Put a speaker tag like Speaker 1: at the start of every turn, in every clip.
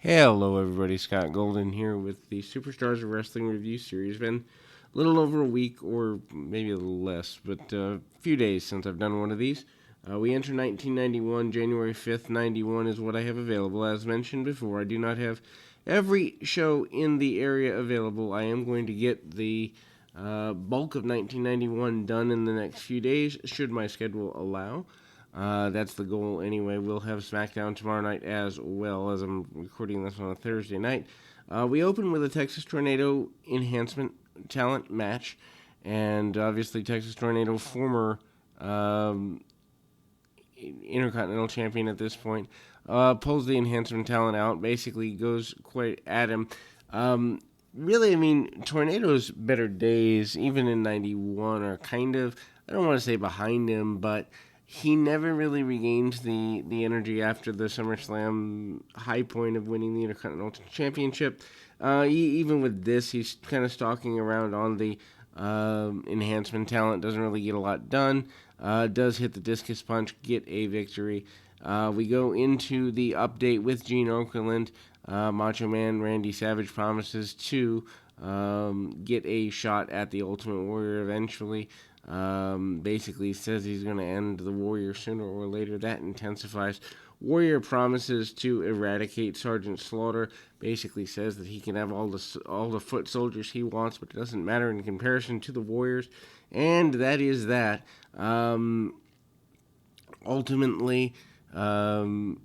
Speaker 1: Hello, everybody. Scott Golden here with the Superstars of Wrestling Review Series. Been a little over a week, or maybe a little less, but a few days since I've done one of these. We enter 1991. January 5th, 91 is what I have available. As mentioned before, I do not have every show in the area available. I am going to get the bulk of 1991 done in the next few days, should my schedule allow. That's the goal anyway. We'll have SmackDown tomorrow night as well, as I'm recording this on a Thursday night. We open with a Texas Tornado enhancement talent match, and obviously Texas Tornado, former Intercontinental Champion at this point, pulls the enhancement talent out, basically goes quite at him. Really, I mean, Tornado's better days, even in 91, are kind of, I don't want to say behind him, but he never really regained the energy after the SummerSlam high point of winning the Intercontinental Championship. Even with this, he's kind of stalking around on the enhancement talent, doesn't really get a lot done. Does hit the discus punch, get a victory. We go into the update with Gene Okerlund. Macho Man Randy Savage promises to get a shot at the Ultimate Warrior eventually. Basically says he's going to end the Warrior sooner or later. That intensifies. Warrior promises to eradicate Sergeant Slaughter. Basically says that he can have all the foot soldiers he wants, but it doesn't matter in comparison to the Warriors. And that is that. Ultimately, the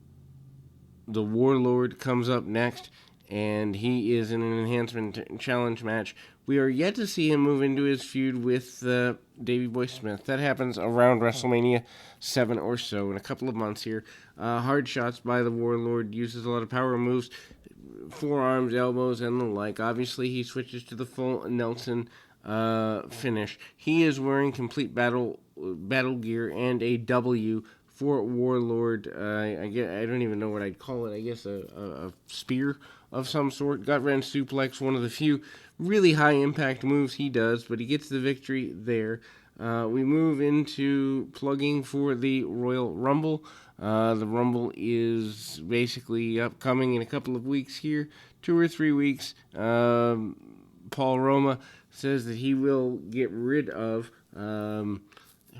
Speaker 1: Warlord comes up next, and he is in an enhancement challenge match. We are yet to see him move into his feud with Davey Boy Smith. That happens around WrestleMania 7 or so, in a couple of months here. Hard shots by the Warlord, uses a lot of power moves, forearms, elbows, and the like. Obviously, he switches to the full Nelson finish. He is wearing complete battle gear and a W for Warlord. I don't even know what I'd call it. I guess a spear of some sort. Gut wrench suplex, one of the few really high impact moves he does, but he gets the victory there. We move into plugging for the Royal Rumble. The Rumble is basically upcoming in a couple of weeks here, 2 or 3 weeks. Paul Roma says that he will get rid of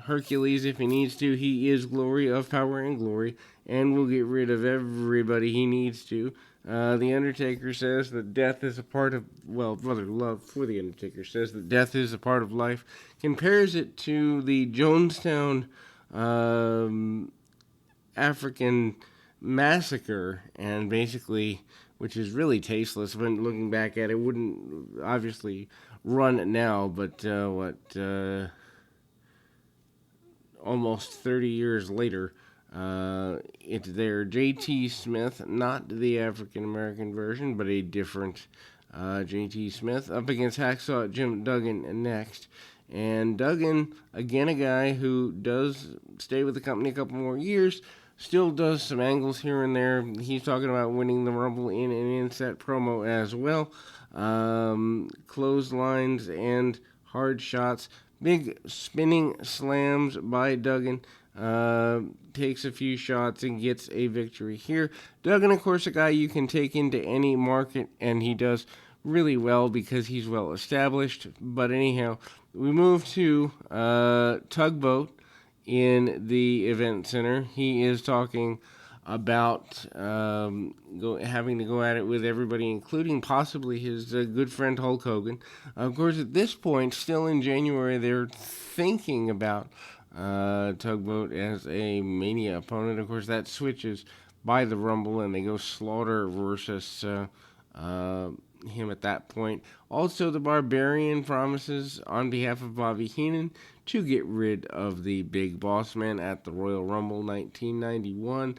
Speaker 1: Hercules if he needs to. He is Glory of Power and Glory, and will get rid of everybody he needs to. The Undertaker says that death is a part of, well, rather love for the Undertaker says that death is a part of life. Compares it to the Jonestown African massacre, and basically, which is really tasteless when looking back at it, wouldn't obviously run now, but almost 30 years later, it's there. J.T. Smith, not the African American version, but a different J.T. Smith, up against Hacksaw Jim Duggan next. And Duggan, again, a guy who does stay with the company a couple more years, still does some angles here and there. He's talking about winning the Rumble in an inset promo as well. Clotheslines and hard shots. Big spinning slams by Duggan. Takes a few shots and gets a victory here. Duggan, of course, a guy you can take into any market, and he does really well because he's well established. But anyhow, we move to Tugboat in the event center. He is talking about having to go at it with everybody, including possibly his good friend Hulk Hogan. Of course, at this point, still in January, they're thinking about Tugboat as a Mania opponent. Of course, that switches by the Rumble, and they go Slaughter versus him at that point. Also, the Barbarian promises on behalf of Bobby Heenan to get rid of the Big Boss Man at the Royal Rumble 1991.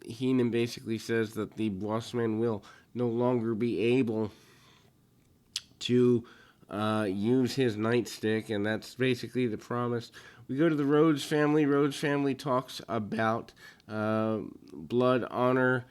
Speaker 1: Heenan basically says that the Boss Man will no longer be able to use his nightstick, and that's basically the promise. We go to the Rhodes family. Rhodes family talks about blood, honor,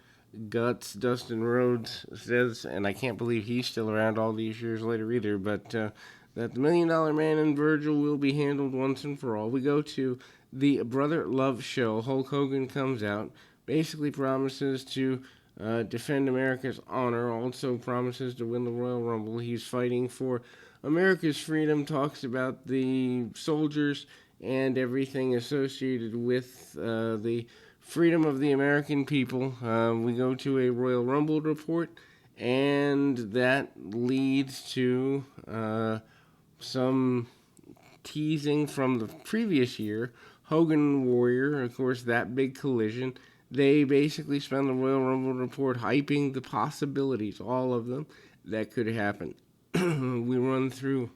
Speaker 1: guts. Dustin Rhodes says, and I can't believe he's still around all these years later either, but that the $1 Million Man and Virgil will be handled once and for all. We go to the Brother Love show. Hulk Hogan comes out, basically promises to defend America's honor, also promises to win the Royal Rumble. He's fighting for America's freedom, talks about the soldiers and everything associated with the freedom of the American people. We go to a Royal Rumble report, and that leads to some teasing from the previous year. Hogan and Warrior, of course, that big collision. They basically spend the Royal Rumble report hyping the possibilities, all of them, that could happen. We run through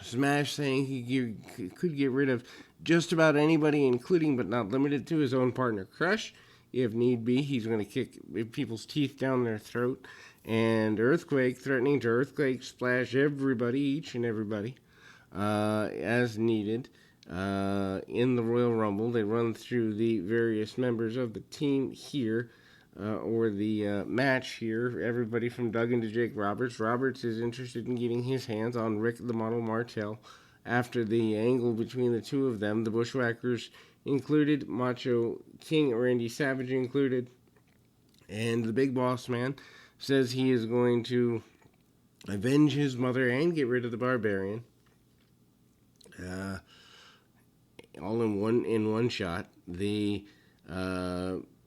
Speaker 1: Smash saying he could get rid of just about anybody, including but not limited to his own partner Crush. If need be, he's going to kick people's teeth down their throat. And Earthquake threatening to Earthquake splash everybody, each and everybody, as needed. In the Royal Rumble, they run through the various members of the team here, or the match here. Everybody from Duggan to Jake Roberts. Roberts is interested in getting his hands on Rick the Model Martel. After the angle between the two of them, the Bushwhackers included, Macho King Randy Savage included, and the Big Boss Man says he is going to avenge his mother and get rid of the Barbarian. All in one shot. The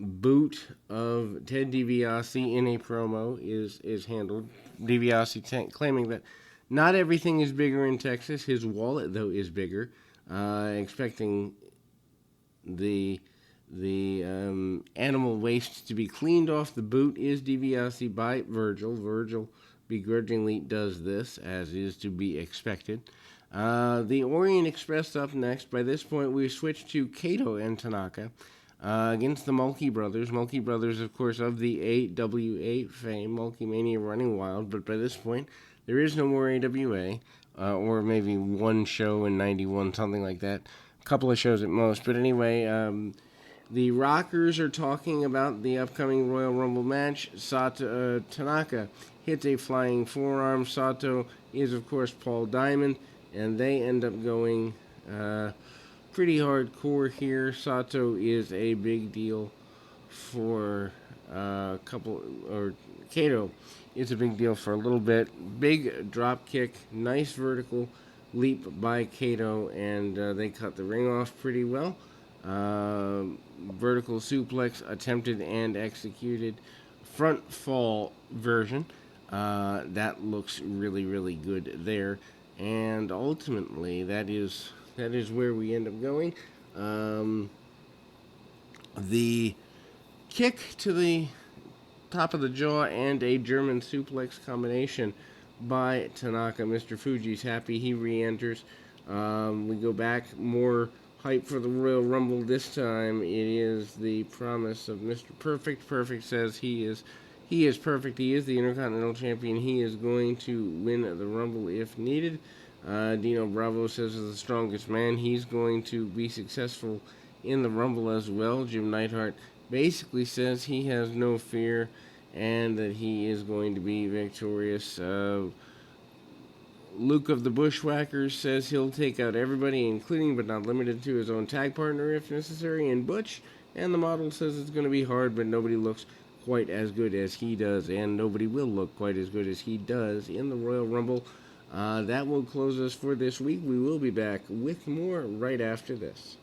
Speaker 1: boot of Ted DiBiase in a promo is handled. DiBiase claiming that not everything is bigger in Texas. His wallet, though, is bigger. Expecting the animal waste to be cleaned off the boot is DiBiase by Virgil. Virgil begrudgingly does this, as is to be expected. The Orient Express up next. By this point, we've switched to Kato and Tanaka against the Mulkey Brothers. Mulkey Brothers, of course, of the AWA fame, Mulkey-Mania running wild. But by this point, there is no more AWA, or maybe one show in 91, something like that. A couple of shows at most. But anyway, the Rockers are talking about the upcoming Royal Rumble match. Tanaka hits a flying forearm. Sato is, of course, Paul Diamond. And they end up going pretty hardcore here. Sato is a big deal for Kato is a big deal for a little bit. Big drop kick, nice vertical leap by Kato, and they cut the ring off pretty well. Vertical suplex attempted and executed. Front fall version. That looks really, really good there. And ultimately, that is where we end up going. The kick to the top of the jaw and a German suplex combination by Tanaka. Mr. Fuji's happy. He re-enters. We go back. More hype for the Royal Rumble. This time, it is the promise of Mr. Perfect. Perfect says he is perfect. He is the Intercontinental Champion. He is going to win the Rumble if needed. Dino Bravo says is the strongest man. He's going to be successful in the Rumble as well. Jim Neidhart basically says he has no fear and that he is going to be victorious. Luke of the Bushwhackers says he'll take out everybody, including but not limited to his own tag partner if necessary, and Butch. And the Model says it's going to be hard, but nobody looks quite as good as he does, and nobody will look quite as good as he does in the Royal Rumble. That will close us for this week. We will be back with more right after this.